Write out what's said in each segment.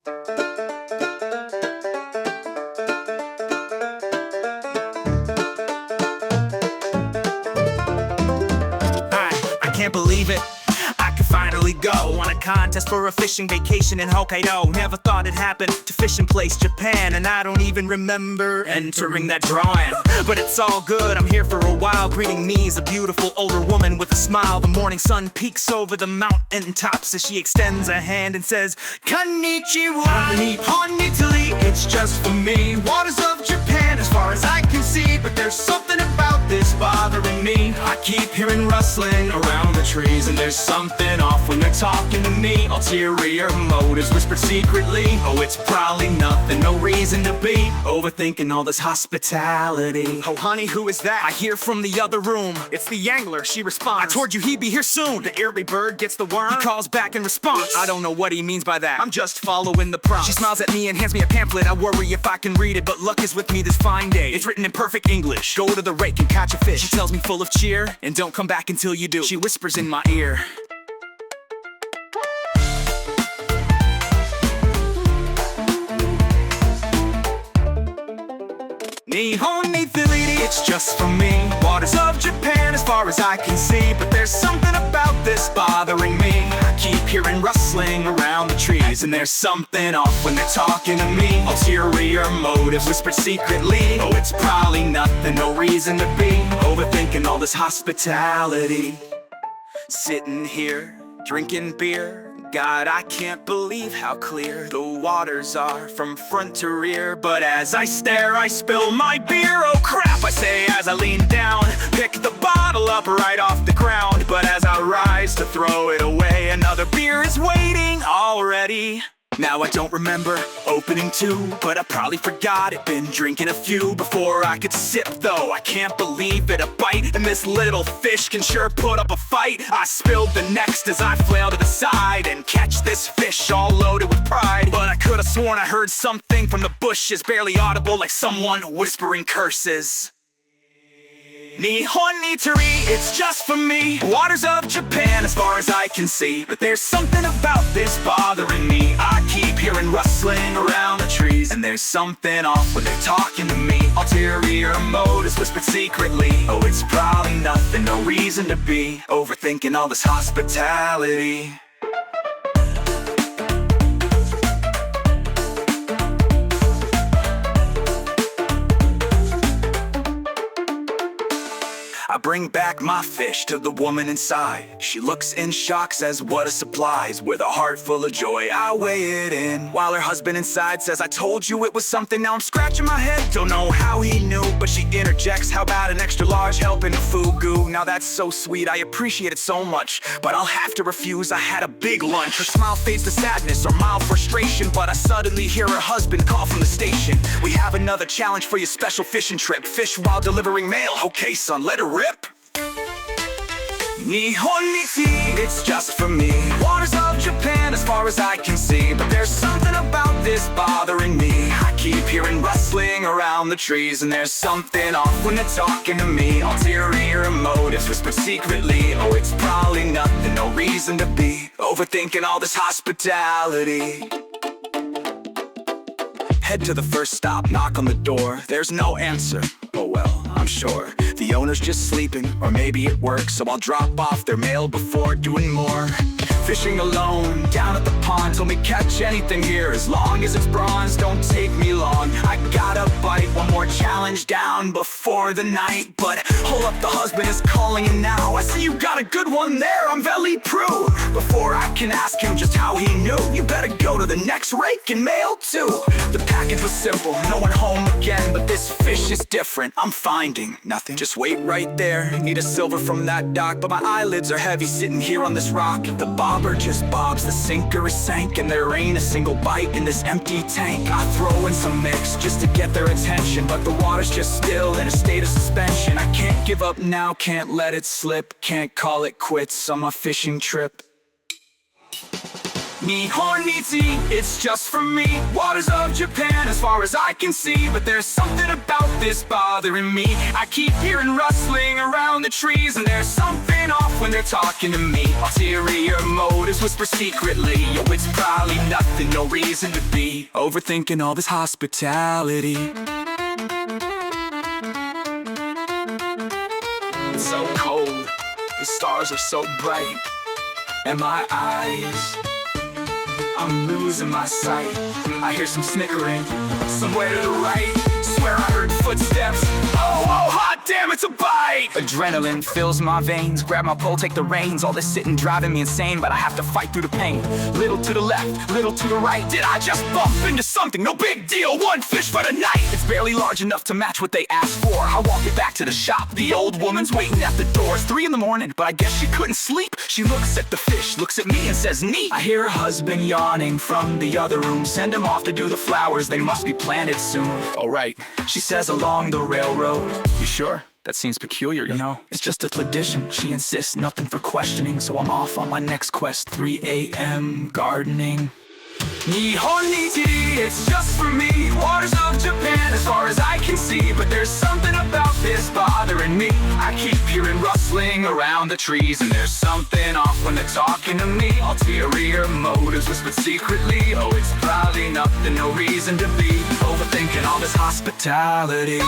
I can't believe it. I could finally go on a contest for a fishing vacation in Hokkaido. Never thought it happened to Fishing Place Japan, and I don't even remember entering that drawing. But it's all good, I'm here for a while. Greeting me is a beautiful older woman with a smile. The morning sun peeks over the mountain tops as she extends a hand and says, Konnichiwa, Nihon, Italy, it's just for me. Waters of Japan as far as I can see, but there's something about this bothering me. I keep hearing rustling around the trees, and there's something off when they're talking to me. Ulterior motives whispered secretly. Oh, it's probably nothing, no reason to be overthinking all this hospitality. Oh honey, who is that? I hear from the other room. It's the angler, she responds. I told you he'd be here soon. The early bird gets the worm. He calls back in response. I don't know what he means by that. I'm just following the prompt. She smiles at me and hands me a pamphlet. I worry if I can read it, but luck is with me this fine day. It's written in perfect English. Go to the rake and catch a fish. She tells me full of cheer, and don't come back until you do. She whispers in my ear. Nihon, Italy, it's just for me. Waters of Japan as far as I can see, but there's something about this bothering me. I keep hearing rustling around the trees, and there's something off when they're talking to me. Ulterior motives whispered secretly. Oh, it's probably nothing, no reason to be overthinking all this hospitality. Sitting here, drinking beer. God, I can't believe how clear the waters are from front to rear. But as I stare, I spill my beer. Oh crap, I say as I lean down, pick the bottle up right off the ground. But as I rise to throw it away, another beer is waiting already. Now I don't remember opening two, but I probably forgot it. Been drinking a few before I could sip though. I can't believe it, a bite, and this little fish can sure put up a fight. I spilled the next as I flail to the side and catch this fish all loaded with pride. But I could have sworn I heard something from the bushes, barely audible, like someone whispering curses. Nihon, Italy, it's just for me. Waters of Japan as far as I can see, but there's something about this bothering me. I keep hearing rustling around the trees, and there's something off when they're talking to me. Ulterior motives whispered secretly. Oh, it's probably nothing, no reason to be overthinking all this hospitality. I bring back my fish to the woman inside. She looks in shock, says what a surprise. With a heart full of joy, I weigh it in, while her husband inside says, I told you it was something. Now I'm scratching my head, don't know how he knew, but she interjects, how about an extra large helping of fugu? Now that's so sweet, I appreciate it so much, but I'll have to refuse, I had a big lunch. Her smile fades to sadness or mild frustration, but I suddenly hear her husband call from the station. We have another challenge for your special fishing trip. Fish while delivering mail. Okay son, let her rip. Nihon, it's just for me. Waters of Japan as far as I can see, but there's something about this bothering me. I keep hearing rustling around the trees, and there's something off when they're talking to me. Ulterior motives whispered secretly. Oh, it's probably nothing, no reason to be overthinking all this hospitality. Head to the first stop, knock on the door. There's no answer. Oh well, I'm sure the owner's just sleeping, or maybe at work, so I'll drop off their mail before doing more. Fishing alone, down at the pond. Told me catch anything here, as long as it's bronze. Don't take me long, I gotta bite. One more challenge down before the night. But hold up, the husband is calling in now. I see you got a good one there, I'm very prue. Before I can ask him just how he knew, you better go to the next rake and mail too. The package was simple, no one home again, but this fish is different, I'm finding nothing. Just wait right there, need a silver from that dock, but my eyelids are heavy sitting here on this rock. The bobber just bobs, the sinker is sank, and there ain't a single bite in this empty tank. I throw in some mix just to get their attention, but the water's just still in a state of suspension. I can't give up now, can't let it slip, can't call it quits on my fishing trip. Nihon, it's just for me. Waters of Japan as far as I can see. But there's something about this bothering me. I keep hearing rustling around the trees, and there's something off when they're talking to me. Ulterior motives whisper secretly. Yo, it's probably nothing, no reason to be overthinking all this hospitality. It's so cold, the stars are so bright, and my eyes, I'm losing my sight. I hear some snickering somewhere to the right. Swear I heard footsteps. Oh, hot damn, it's a bite! Adrenaline fills my veins. Grab my pole, take the reins. All this sitting driving me insane, but I have to fight through the pain. Little to the left, little to the right. Did I just bump into something? No big deal, one fish for the night. It's barely large enough to match what they asked for. I walk it back to the shop. The old woman's waiting at the door. It's 3 in the morning, but I guess she couldn't sleep. She looks at the fish, looks at me and says, neat. I hear her husband yawning from the other room. Send him off to do the flowers, they must be planted soon. Alright, she says, along the railroad. You sure? That seems peculiar, you know. It's just a tradition. She insists, nothing for questioning. So I'm off on my next quest. 3 a.m. gardening. Nihon, it's just for me. Waters of Japan as far as I can see. But there's something about this bothering me. I keep hearing rustling around the trees, and there's something off when they're talking to me. Ulterior motives whispered secretly. Oh, it's probably nothing, no reason to be overthinking all this hospitality.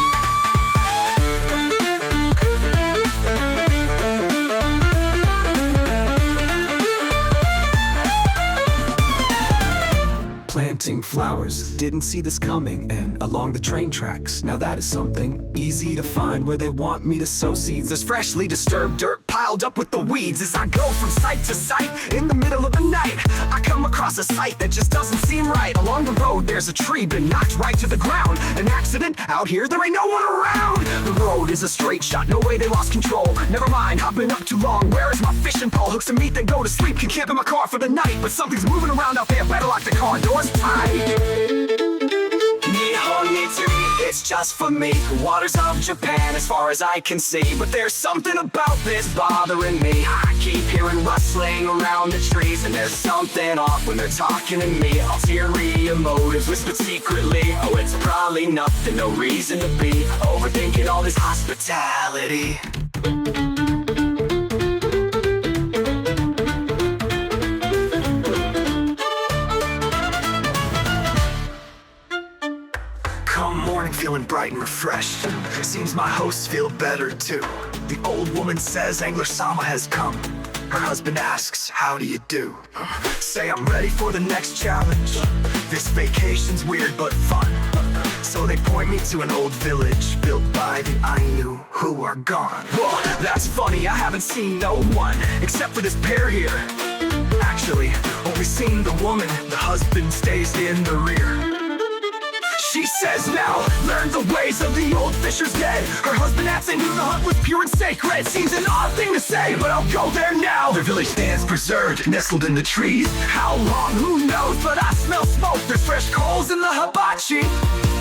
Planting flowers, didn't see this coming. And along the train tracks, now that is something easy to find where they want me to sow seeds. There's freshly disturbed dirt piled up with the weeds. As I go from site to site, in the middle of the night, I come across a sight that just doesn't seem right. Along the road, there's a tree been knocked right to the ground. An accident? Out here, there ain't no one around. The road is a straight shot, no way they lost control. Never mind, I've been up too long. Where is my fishing pole? Hooks and meat, then go to sleep. Can camp in my car for the night, but something's moving around out there. Better lock the car doors tight. Nihon, it's just for me. Waters of Japan as far as I can see. But there's something about this bothering me. I keep hearing rustling around the trees, and there's something off when they're talking to me. Ulterior motives whispered secretly. Oh, it's probably nothing, no reason to be overthinking all this hospitality. Morning, feeling bright and refreshed. Seems my hosts feel better too. The old woman says Angler Sama has come. Her husband asks, how do you do? Say I'm ready for the next challenge. This vacation's weird but fun. So they point me to an old village built by the Ainu who are gone. Well, that's funny, I haven't seen no one except for this pair here. Actually, only seen the woman, the husband stays in the rear. She says now, learn the ways of the old fisher's dead. Her husband adds they knew the hunt was pure and sacred. Seems an odd thing to say, but I'll go there now. Their village stands preserved, nestled in the trees. How long, who knows, but I smell smoke. There's fresh coals in the hibachi.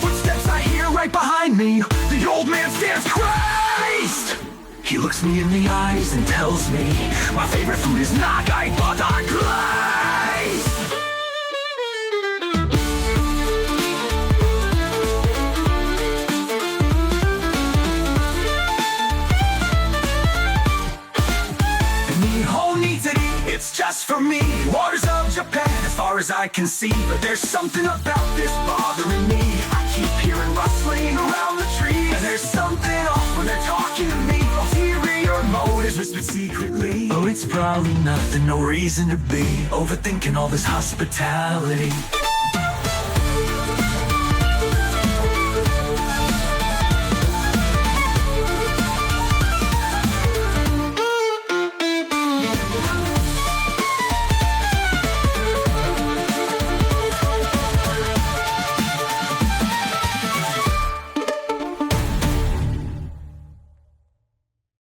Footsteps I hear right behind me. The old man stands Christ! He looks me in the eyes and tells me my favorite food is nagai butterflies. It's just for me. Waters of Japan as far as I can see. But there's something about this bothering me. I keep hearing rustling around the trees, and there's something off when they're talking to me. Ulterior motives whispered secretly. Oh, it's probably nothing, no reason to be overthinking all this hospitality.